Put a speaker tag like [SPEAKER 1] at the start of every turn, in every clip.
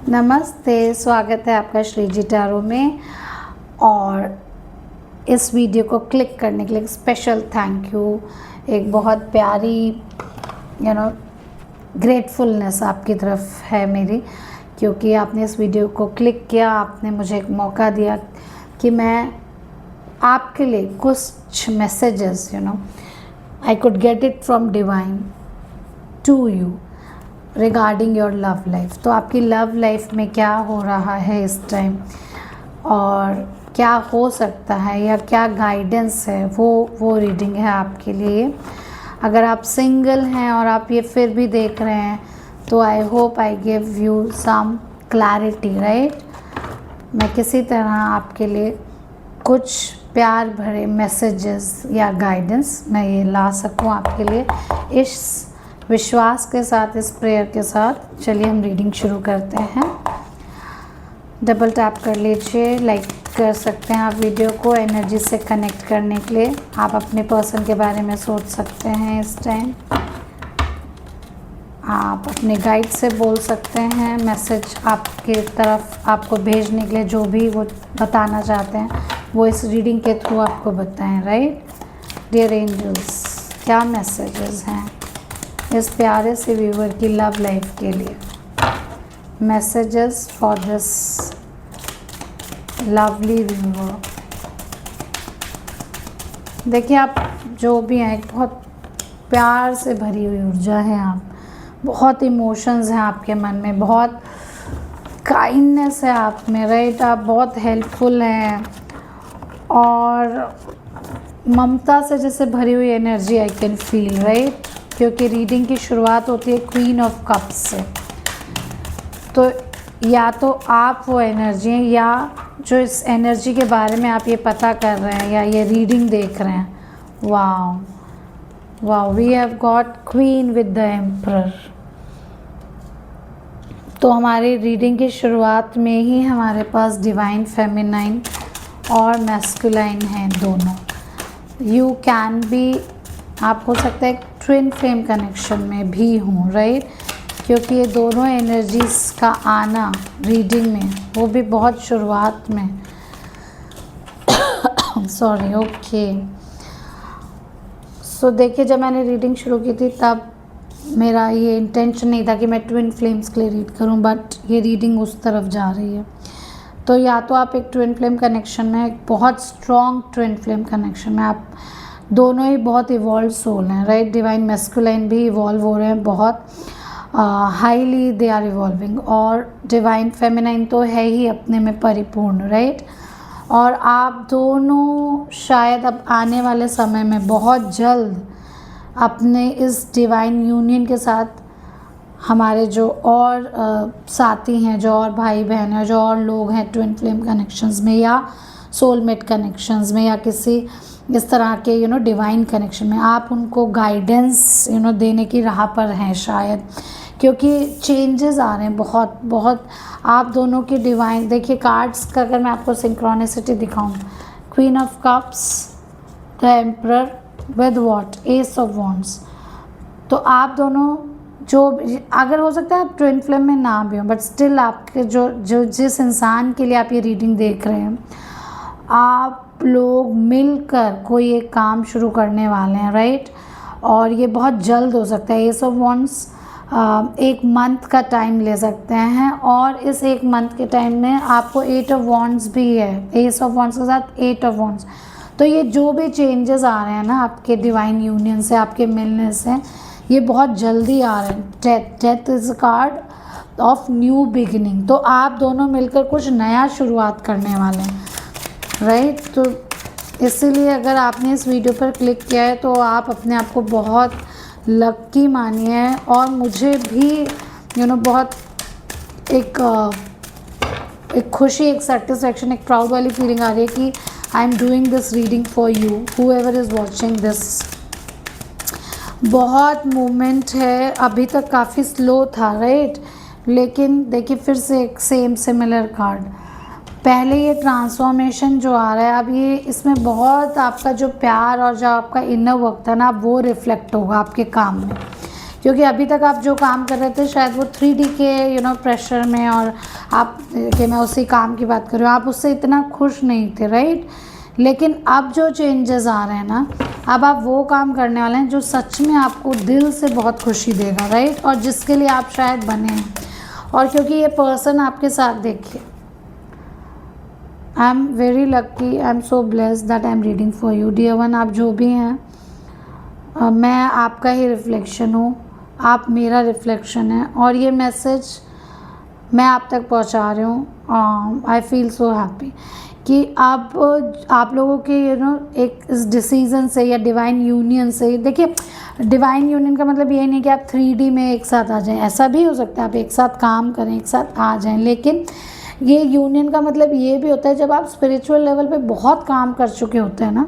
[SPEAKER 1] नमस्ते, स्वागत है आपका श्री जी टैरो में। और इस वीडियो को क्लिक करने के लिए स्पेशल थैंक यू। एक बहुत प्यारी ग्रेटफुलनेस आपकी तरफ है मेरी, क्योंकि आपने इस वीडियो को क्लिक किया। आपने मुझे एक मौका दिया कि मैं आपके लिए कुछ messages I could get it from divine to you regarding your love life. तो आपकी लव लाइफ में क्या हो रहा है इस टाइम और क्या हो सकता है या क्या गाइडेंस है, वो रीडिंग है आपके लिए। अगर आप सिंगल हैं और आप ये फिर भी देख रहे हैं तो I hope I give you some clarity, right. मैं किसी तरह आपके लिए कुछ प्यार भरे मैसेजेस या गाइडेंस मैं ये ला सकूं आपके लिए, इस विश्वास के साथ, इस प्रेयर के साथ। चलिए हम रीडिंग शुरू करते हैं। डबल टैप कर लीजिए, लाइक कर सकते हैं आप वीडियो को एनर्जी से कनेक्ट करने के लिए। आप अपने पर्सन के बारे में सोच सकते हैं इस टाइम। आप अपने गाइड से बोल सकते हैं मैसेज आपकी तरफ आपको भेजने के लिए, जो भी वो बताना चाहते हैं वो इस रीडिंग के थ्रू आपको बताएं, राइट। डियर एंजल्स, क्या मैसेजेस हैं इस प्यारे से व्यूवर की लव लाइफ के लिए। Messages for this lovely viewer. देखिए, आप जो भी हैं, एक बहुत प्यार से भरी हुई ऊर्जा है। आप बहुत इमोशंस हैं आपके मन में, बहुत काइंडनेस है आप में, राइट। आप बहुत हेल्पफुल हैं और ममता से जैसे भरी हुई energy I can feel, right. क्योंकि रीडिंग की शुरुआत होती है क्वीन ऑफ कप्स से। तो या तो आप वो एनर्जी हैं, या जो इस एनर्जी के बारे में आप ये पता कर रहे हैं या ये रीडिंग देख रहे हैं। Wow, we have got queen with the emperor. तो हमारी रीडिंग की शुरुआत में ही हमारे पास डिवाइन फेमिनाइन और मैस्कुलाइन हैं दोनों। यू कैन बी, आप हो सकता है ट्विन फ्लेम कनेक्शन में भी हूँ, राइट। क्योंकि ये दोनों एनर्जीज का आना रीडिंग में, वो भी बहुत शुरुआत में सॉरी, ओके। सो देखिए, जब मैंने रीडिंग शुरू की थी तब मेरा ये इंटेंशन नहीं था कि मैं ट्विन फ्लेम्स के लिए रीड करूं, बट ये रीडिंग उस तरफ जा रही है। तो या तो आप एक ट्विन फ्लेम कनेक्शन में, एक बहुत स्ट्रॉन्ग ट्विन फ्लेम कनेक्शन में, आप दोनों ही बहुत इवॉल्व सोल हैं, राइट। डिवाइन मैस्कुलाइन भी इवॉल्व हो रहे हैं, बहुत हाईली दे आर इवॉल्विंग। और डिवाइन फेमिनाइन तो है ही अपने में परिपूर्ण, राइट। और आप दोनों शायद अब आने वाले समय में बहुत जल्द अपने इस डिवाइन यूनियन के साथ, हमारे जो और साथी हैं, जो और भाई बहन हैं, जो और लोग हैं ट्विन फ्लेम कनेक्शंस में या सोलमेट कनेक्शंस में या किसी इस तरह के डिवाइन कनेक्शन में, आप उनको गाइडेंस देने की राह पर हैं शायद। क्योंकि चेंजेस आ रहे हैं बहुत बहुत आप दोनों की डिवाइन। देखिए, कार्ड्स का अगर मैं आपको सिंक्रोनिसिटी दिखाऊं, queen of cups, the emperor with what, S of wands. तो आप दोनों जो, अगर हो सकता है आप ट्विन फ्लेम में ना भी हो, बट स्टिल आपके जो जिस इंसान के लिए आप ये रीडिंग देख रहे हैं, आप लोग मिलकर कोई एक काम शुरू करने वाले हैं, राइट। और ये बहुत जल्द हो सकता है। एस ऑफ वॉन्ड्स एक मंथ का टाइम ले सकते हैं, और इस एक मंथ के टाइम में आपको एट ऑफ वॉन्ड्स भी है, एस ऑफ वॉन्ड्स के साथ एट ऑफ वॉन्ड्स। तो ये जो भी चेंजेस आ रहे हैं ना आपके डिवाइन यूनियन से, आपके मिलने से, ये बहुत जल्दी आ रहे हैं। Death is a card of new beginning. तो आप दोनों मिलकर कुछ नया शुरुआत करने वाले हैं, राइट। तो इसीलिए अगर आपने इस वीडियो पर क्लिक किया है तो आप अपने आप को बहुत लकी मानिए। और मुझे भी बहुत एक खुशी, एक सेटिस्फैक्शन, एक प्राउड वाली फीलिंग आ रही है कि I am doing this reading for you, whoever is watching this. बहुत मूवमेंट है, अभी तक काफ़ी स्लो था, राइट। लेकिन देखिए, फिर से एक सेम सिमिलर कार्ड। पहले ये ट्रांसफॉर्मेशन जो आ रहा है, अब ये इसमें बहुत आपका जो प्यार और जो आपका इनर वर्क था ना, वो रिफ्लेक्ट होगा आपके काम में। क्योंकि अभी तक आप जो काम कर रहे थे शायद वो 3D के प्रेशर में, और आप कि मैं उसी काम की बात कर रही हूँ, आप उससे इतना खुश नहीं थे, राइट। लेकिन अब जो चेंजेस आ रहे हैं ना, अब आप वो काम करने वाले हैं जो सच में आपको दिल से बहुत खुशी देगा, राइट, और जिसके लिए आप शायद बने हैं। और क्योंकि ये पर्सन आपके साथ, देखिए, I am very lucky, I am so blessed that I am reading for you dear one. आप जो भी हैं, मैं आपका ही रिफ्लेक्शन हूँ, आप मेरा रिफ्लेक्शन है, और ये मैसेज मैं आप तक पहुँचा रही हूँ। आई फील सो हैप्पी कि आप लोगों के एक इस डिसीज़न से या डिवाइन यूनियन से, देखिए डिवाइन यूनियन का मतलब ये नहीं कि आप 3D में एक साथ आ जाएं, ऐसा भी हो सकता है आप एक साथ काम करें, एक साथ आ जाएं, लेकिन ये यूनियन का मतलब ये भी होता है जब आप स्पिरिचुअल लेवल पे बहुत काम कर चुके होते हैं ना,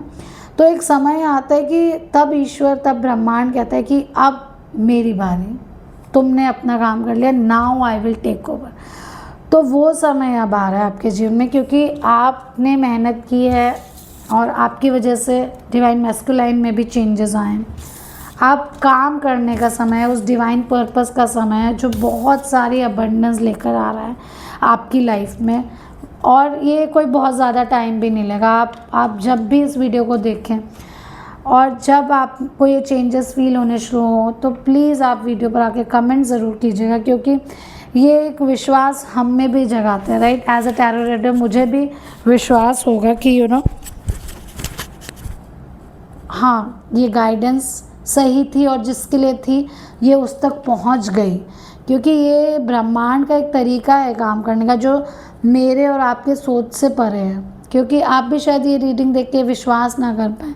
[SPEAKER 1] तो एक समय आता है कि तब ईश्वर, तब ब्रह्मांड कहता है कि अब मेरी बारी, तुमने अपना काम कर लिया, now I will take over. तो वो समय अब आ रहा है आपके जीवन में, क्योंकि आपने मेहनत की है और आपकी वजह से डिवाइन मैस्कुलाइन में भी चेंजेस आए हैं। आप काम करने का समय है, उस डिवाइन पर्पस का समय है जो बहुत सारी अबंडेंस लेकर आ रहा है आपकी लाइफ में, और ये कोई बहुत ज़्यादा टाइम भी नहीं लेगा। आप जब भी इस वीडियो को देखें और जब आपको ये चेंजेस फील होने शुरू हो, तो प्लीज़ आप वीडियो पर आके कमेंट ज़रूर कीजिएगा, क्योंकि ये एक विश्वास हम में भी जगाते हैं, right. As a tarot reader मुझे भी विश्वास होगा कि हाँ, ये गाइडेंस सही थी, और जिसके लिए थी ये उस तक पहुंच गई, क्योंकि ये ब्रह्मांड का एक तरीका है काम करने का जो मेरे और आपके सोच से परे है। क्योंकि आप भी शायद ये रीडिंग देख के विश्वास ना कर पाए,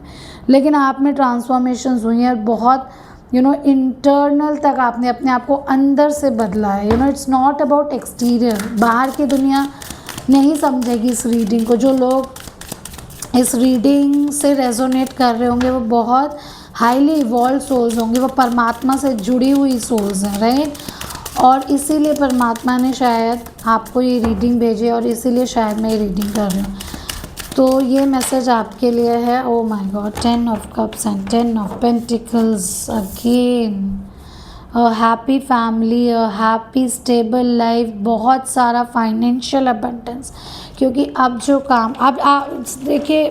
[SPEAKER 1] लेकिन आप में ट्रांसफॉर्मेशंस हुई हैं और बहुत इंटरनल तक आपने अपने आप को अंदर से बदला है। It's not about exterior. बाहर की दुनिया नहीं समझेगी इस रीडिंग को। जो लोग इस रीडिंग से रेजोनेट कर रहे होंगे वो बहुत हाईली इवॉल्व सोल्स होंगे, वो परमात्मा से जुड़ी हुई सोल्स हैं, राइट। और इसीलिए परमात्मा ने शायद आपको ये रीडिंग भेजी, और इसीलिए शायद मैं ये रीडिंग कर रही हूँ। तो ये मैसेज आपके लिए है। Oh my God, 10 of cups and 10 of pentacles again. A happy family, a happy stable life, बहुत सारा फाइनेंशियल अबंडेंस। क्योंकि अब जो काम अब देखिए,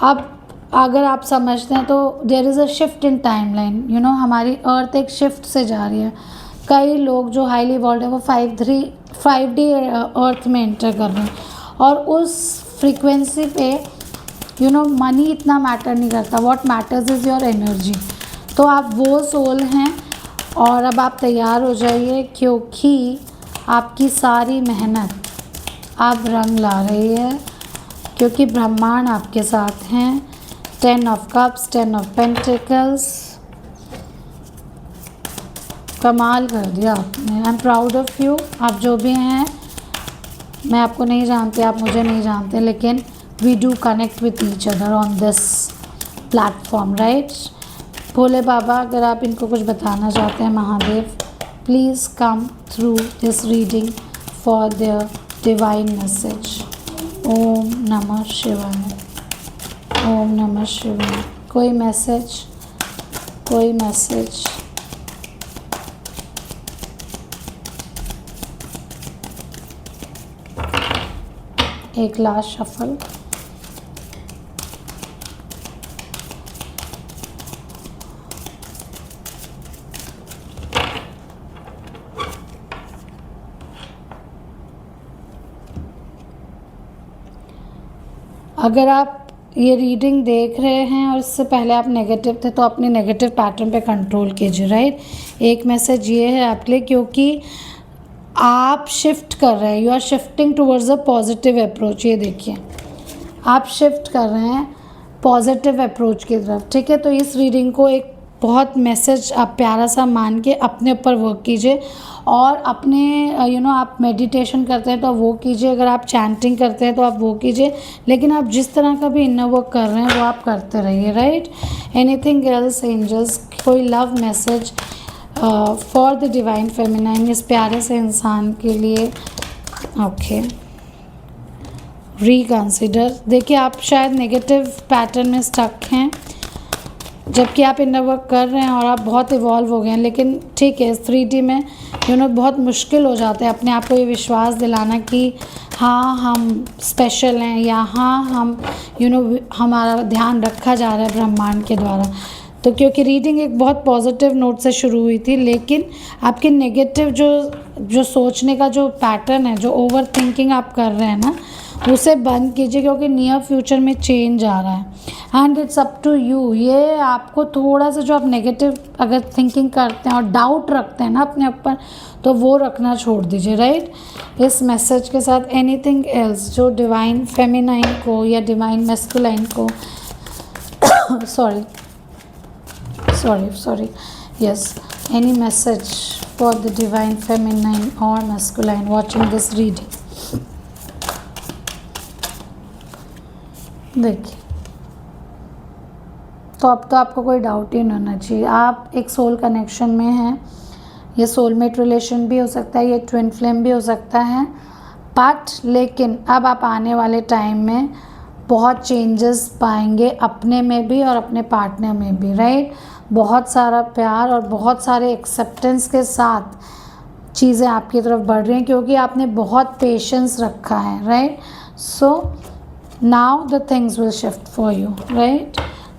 [SPEAKER 1] अब अगर आप समझते हैं तो there is a shift in timeline. हमारी अर्थ एक शिफ्ट से जा रही है। कई लोग जो हाईली इवॉल्व है वो 5D अर्थ में एंटर कर रहे हैं, और उस फ्रीक्वेंसी पे मनी इतना मैटर नहीं करता। What matters is your energy. तो आप वो सोल हैं, और अब आप तैयार हो जाइए, क्योंकि आपकी सारी मेहनत अब रंग ला रही है, क्योंकि ब्रह्मांड आपके साथ हैं। 10 ऑफ कप्स, 10 ऑफ पेंटिकल्स, कमाल कर दिया आपने। I am proud of you. आप जो भी हैं, मैं आपको नहीं जानती, आप मुझे नहीं जानते, लेकिन we do connect with each other on this platform, right. Bhole Baba, अगर आप इनको कुछ बताना चाहते हैं, Mahadev, please come through this reading for their divine message. ओम नमः शिवाय, ओम नमः शिवाय। कोई मैसेज, कोई मैसेज। एक लास्ट शफल। अगर आप ये रीडिंग देख रहे हैं और इससे पहले आप नेगेटिव थे, तो अपने नेगेटिव पैटर्न पे कंट्रोल कीजिए, राइट। एक मैसेज ये है आपके लिए, क्योंकि आप शिफ्ट कर रहे हैं, you are shifting towards a positive approach. ये देखिए, आप शिफ्ट कर रहे हैं पॉजिटिव अप्रोच की तरफ, ठीक है। तो इस रीडिंग को एक बहुत मैसेज आप प्यारा सा मान के अपने ऊपर वर्क कीजिए, और अपने आप मेडिटेशन करते हैं तो वो कीजिए, अगर आप चैंटिंग करते हैं तो आप वो कीजिए, लेकिन आप जिस तरह का भी इनर वर्क कर रहे हैं वो आप करते रहिए, राइट। एनीथिंग एल्स एंजल्स, कोई love message for the divine feminine, इस प्यारे से इंसान के लिए। Okay, reconsider. देखिए, आप शायद नेगेटिव पैटर्न में स्टक हैं, जबकि आप इनर वर्क कर रहे हैं और आप बहुत इवॉल्व हो गए हैं, लेकिन ठीक है, 3D में बहुत मुश्किल हो जाता है अपने आप को ये विश्वास दिलाना कि हाँ हम स्पेशल हैं, या हाँ हम हमारा ध्यान रखा जा रहा है ब्रह्मांड के द्वारा। तो क्योंकि रीडिंग एक बहुत पॉजिटिव नोट से शुरू हुई थी, लेकिन आपकी नेगेटिव जो सोचने का जो पैटर्न है, जो ओवर थिंकिंग आप कर रहे हैं ना, उसे बंद कीजिए, क्योंकि नियर फ्यूचर में चेंज आ रहा है and it's up to you. ये आपको थोड़ा सा जो आप नेगेटिव अगर थिंकिंग करते हैं और डाउट रखते हैं ना अपने ऊपर, तो वो रखना छोड़ दीजिए, राइट। इस मैसेज के साथ एनीथिंग एल्स जो डिवाइन फेमिनाइन को या डिवाइन मैस्कुलाइन को sorry yes, any message for the divine feminine or masculine watching this reading? देखिए, तो अब तो आपको कोई डाउट ही नहीं होना चाहिए, आप एक सोल कनेक्शन में हैं। ये सोलमेट रिलेशन भी हो सकता है, ये ट्विन फ्लेम भी हो सकता है, बट लेकिन अब आप आने वाले टाइम में बहुत चेंजेस पाएंगे अपने में भी और अपने पार्टनर में भी, राइट। बहुत सारा प्यार और बहुत सारे एक्सेप्टेंस के साथ चीज़ें आपकी तरफ बढ़ रही हैं, क्योंकि आपने बहुत पेशेंस रखा है, right. So now the things will shift for you, right.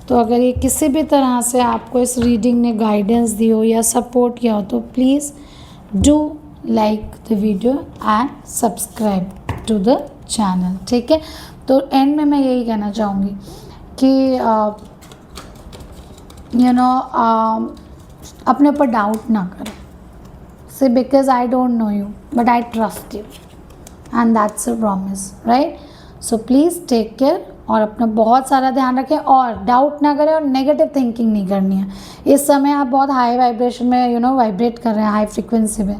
[SPEAKER 1] तो अगर ये किसी भी तरह से आपको इस रीडिंग ने गाइडेंस दी हो या सपोर्ट किया हो, तो please do like the video and subscribe to the channel, ठीक है। तो एंड में मैं यही कहना चाहूँगी कि अपने ऊपर डाउट ना करो, से because I don't know you but I trust you and that's a promise, right. So please take care और अपना बहुत सारा ध्यान रखें और डाउट ना करें और नेगेटिव थिंकिंग नहीं करनी है। इस समय आप बहुत हाई वाइब्रेशन में वाइब्रेट कर रहे हैं, हाई फ्रिक्वेंसी में।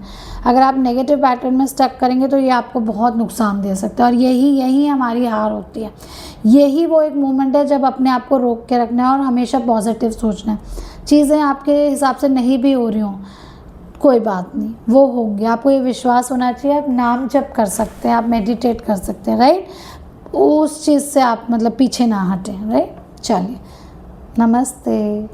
[SPEAKER 1] अगर आप नेगेटिव पैटर्न में स्टक करेंगे तो ये आपको बहुत नुकसान दे सकता है, और यही हमारी हार होती है। यही वो एक मोमेंट है जब अपने आप को रोक के रखना है और हमेशा पॉजिटिव सोचना है। चीज़ें आपके हिसाब से नहीं भी हो रही हों, कोई बात नहीं, वो होंगी। आपको ये विश्वास होना चाहिए, आप नाम जप कर सकते हैं, आप मेडिटेट कर सकते हैं, राइट। उस चीज़ से आप पीछे ना हटें, राइट। चलिए, नमस्ते।